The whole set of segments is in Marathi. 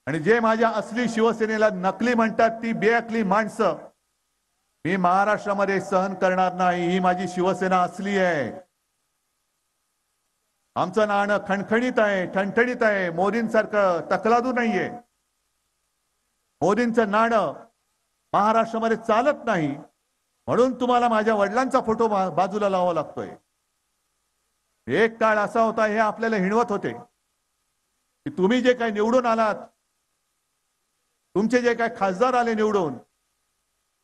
आणि जे माझ्या असली शिवसेनेला नकली म्हणतात ती बेअकली माणसं मी महाराष्ट्रामध्ये सहन करणार नाही। ही माझी शिवसेना असली आहे। आमचं नाणं खणखणीत आहे, ठणठणीत आहे, मोदींसारखं तकलादू नाहीये। मोदींचं नाणं महाराष्ट्रामध्ये चालत नाही, म्हणून तुम्हाला माझ्या वडिलांचा फोटो बाजूला लावावा लागतोय। एक काळ असा होता, हे आपल्याला हिणवत होते की तुम्ही जे काही निवडून आलात, तुमचे जे काही खासदार आले निवडून,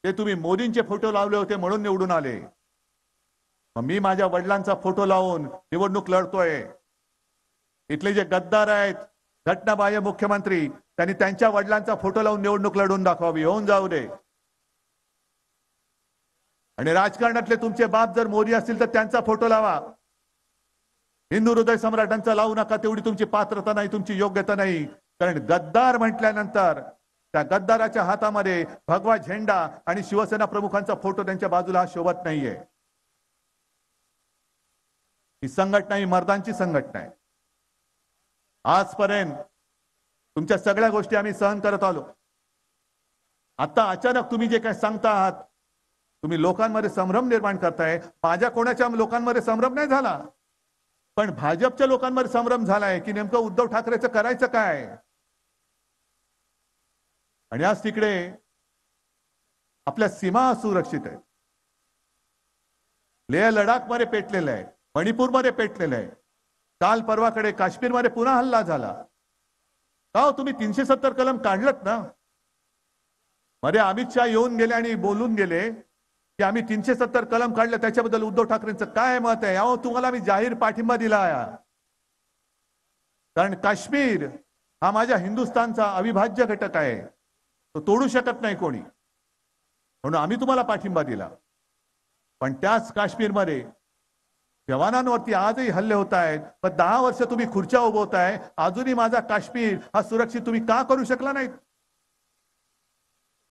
ते तुम्ही मोदींचे फोटो लावले होते म्हणून निवडून आले। मी माझ्या वडिलांचा फोटो लावून निवडणूक लढतोय। इथले जे गद्दार आहेत, घटनाबाह्य मुख्यमंत्री, त्यांनी त्यांच्या वडिलांचा फोटो लावून निवडणूक लढून दाखवावी, होऊन जाऊ दे। आणि राजकारणातले तुमचे बाप जर मोदी असतील तर त्यांचा फोटो लावा। हिंदू हृदय सम्राटांचा लावू नका, तेवढी तुमची पात्रता नाही, तुमची योग्यता नाही। कारण गद्दार म्हटल्यानंतर त्या गद्दाराच्या हातामध्ये भगवा झेंडा आणि शिवसेना प्रमुखांचा फोटो त्यांच्या बाजूला शोभत नाहीये। ही संघटना ही मर्दांची संघटना आहे। आजपर्यंत तुमच्या सगळ्या गोष्टी आम्ही सहन करत आलो। आता अचानक तुम्ही जे काही सांगता आहात, तुम्ही लोकांमध्ये संभ्रम निर्माण करताय। माझ्या कोणाच्या लोकांमध्ये संभ्रम नाही झाला, पण भाजपच्या लोकांमध्ये संभ्रम झालाय की नेमकं उद्धव ठाकरेचं करायचं काय। आणि आज तिकडे आपल्या सीमा असुरक्षित आहेत। लेह लडाख मध्ये पेटलेलं आहे, मणिपूर मध्ये पेटलेलं आहे, काल परवाकडे काश्मीर मध्ये पुन्हा हल्ला झाला। का हो तुम्ही 370 कलम काढलत ना? मध्ये अमित शाह येऊन गेले आणि बोलून गेले की आम्ही 370 कलम काढलं, त्याच्याबद्दल उद्धव ठाकरेंचं काय मत आहे? अहो तुम्हाला मी जाहीर पाठिंबा दिला आहे, कारण काश्मीर हा माझ्या हिंदुस्थानचा अविभाज्य घटक आहे, तो तोडू शकत नाही कोणी, म्हणून आम्ही तुम्हाला पाठिंबा दिला। पण त्याच काश्मीरमध्ये जवानांवरती आजही हल्ले होत आहेत। पण 10 वर्ष तुम्ही खुर्च्या उभवताय, अजूनही माझा काश्मीर हा सुरक्षित तुम्ही का करू शकला नाही?